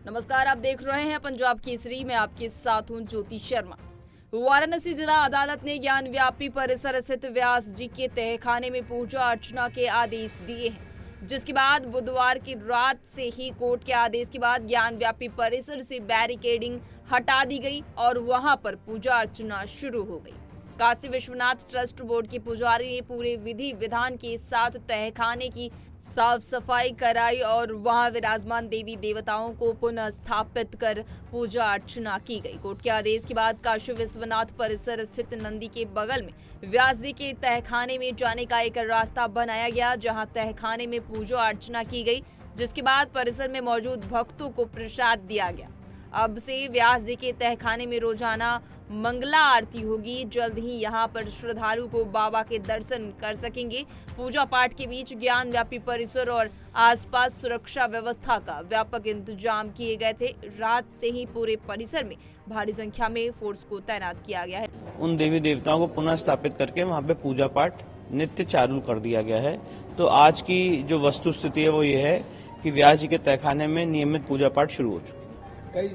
नमस्कार, आप देख रहे हैं पंजाब केसरी। मैं आपके साथ हूं ज्योति शर्मा। वाराणसी जिला अदालत ने ज्ञान व्यापी परिसर स्थित व्यास जी के तहखाने में पूजा अर्चना के आदेश दिए हैं, जिसके बाद बुधवार की रात से ही कोर्ट के आदेश के बाद ज्ञान व्यापी परिसर से बैरिकेडिंग हटा दी गई और वहां पर पूजा अर्चना शुरू हो गई। काशी विश्वनाथ ट्रस्ट बोर्ड के पुजारी ने पूरे विधि विधान के साथ तहखाने की साफ सफाई कराई और वहां विराजमान देवी देवताओं को पुनः स्थापित कर पूजा अर्चना की गई। कोर्ट के आदेश के बाद काशी विश्वनाथ परिसर स्थित नंदी के बगल में व्यास जी के तहखाने में जाने का एक रास्ता बनाया गया, जहां तहखाने में पूजा अर्चना की गई, जिसके बाद परिसर में मौजूद भक्तों को प्रसाद दिया गया। अब से व्यास जी के तहखाने में रोजाना मंगला आरती होगी। जल्द ही यहां पर श्रद्धालु को बाबा के दर्शन कर सकेंगे। पूजा पाठ के बीच ज्ञान व्यापी परिसर और आसपास सुरक्षा व्यवस्था का व्यापक इंतजाम किए गए थे। रात से ही पूरे परिसर में भारी संख्या में फोर्स को तैनात किया गया है। उन देवी देवताओं को पुनः स्थापित करके वहाँ पे पूजा पाठ नित्य चालू कर दिया गया है। तो आज की जो वस्तु स्थिति है वो ये है कि व्यास जी के तहखाने में नियमित पूजा पाठ शुरू हो चुकी है। कई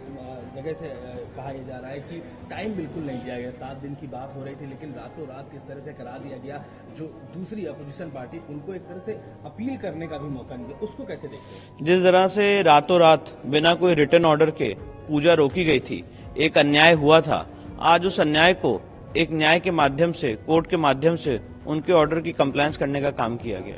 जगह से कहा यह जा रहा है कि टाइम बिल्कुल नहीं दिया गया। 7 दिन की बात हो रही थी, लेकिन रातों रात किस तरह से करा दिया गया। जो दूसरी अपोजिशन पार्टी, उनको एक तरह से अपील करने का भी मौका नहीं दिया, उसको कैसे देखते हैं? जिस तरह से रातों रात बिना कोई रिटर्न ऑर्डर के पूजा रोकी गई थी, एक अन्याय हुआ था। आज उस अन्याय को एक न्याय के माध्यम से, कोर्ट के माध्यम से उनके ऑर्डर की कंप्लायंस करने का काम किया गया।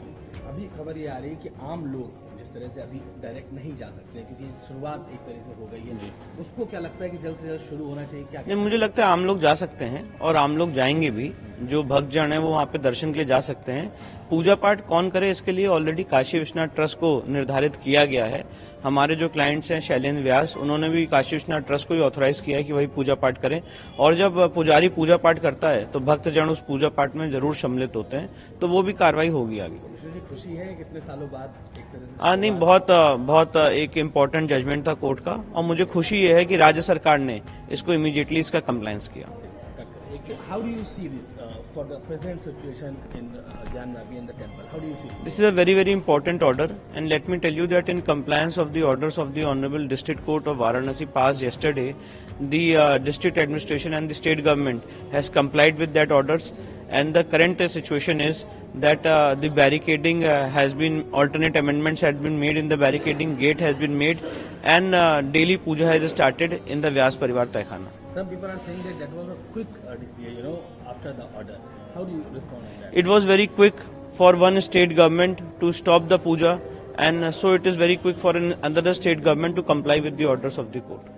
अभी खबर ये आ रही है कि आम लोग जिस तरह से अभी डायरेक्ट नहीं जा सकते, क्योंकि शुरुआत एक तरह से हो गई है, उसको क्या लगता है कि जल्द से जल्द शुरू होना चाहिए? क्या नहीं, मुझे लगता है आम लोग जा सकते हैं और आम लोग जाएंगे भी। जो भक्तजन है वो वहाँ पे दर्शन के लिए जा सकते हैं। पूजा पाठ कौन करे, इसके लिए ऑलरेडी काशी विश्वनाथ ट्रस्ट को निर्धारित किया गया है। हमारे जो क्लाइंट्स हैं शैलेंद्र व्यास, उन्होंने भी काशी विश्वनाथ ट्रस्ट को ही ऑथोराइज किया है कि वही पूजा पाठ करें। और जब पुजारी पूजा पाठ करता है तो भक्तजन उस पूजा पाठ में जरूर सम्मिलित होते हैं, तो वो भी कार्रवाई होगी आगे। खुशी है कितने सालों बाद एक तरह से? नहीं, बहुत एक इम्पोर्टेंट जजमेंट था कोर्ट का, और मुझे खुशी ये है कि राज्य सरकार ने इसको इमीडिएटली इसका कंप्लायंस किया। How do you see this for the present situation in Gyan Vapi and the temple? How do you see this? This is a very, very important order, and let me tell you that in compliance of the orders of the Honorable District Court of Varanasi passed yesterday, the district administration and the state government has complied with that orders, and the current situation is that the barricading has been, alternate amendments had been made in the barricading, gate has been made, and daily puja has started in the Vyas Parivar Tehkhana. Some people are saying that was a quick decision, after the order. How do you respond to that? It was very quick for one state government to stop the puja, and so it is very quick for another state government to comply with the orders of the court.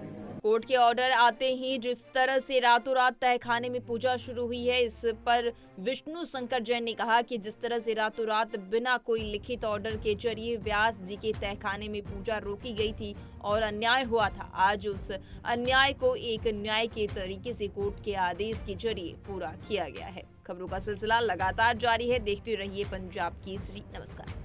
Court के order आते ही जिस तरह से रातों रात तहखाने में पूजा शुरू हुई है, इस पर विष्णु शंकर जैन ने कहा कि जिस तरह से रातों रात बिना कोई लिखित ऑर्डर के जरिए व्यास जी के तहखाने में पूजा रोकी गई थी और अन्याय हुआ था, आज उस अन्याय को एक न्याय के तरीके से कोर्ट के आदेश के जरिए पूरा किया गया है। खबरों का सिलसिला लगातार जारी है। देखते रहिए पंजाब केसरी। नमस्कार।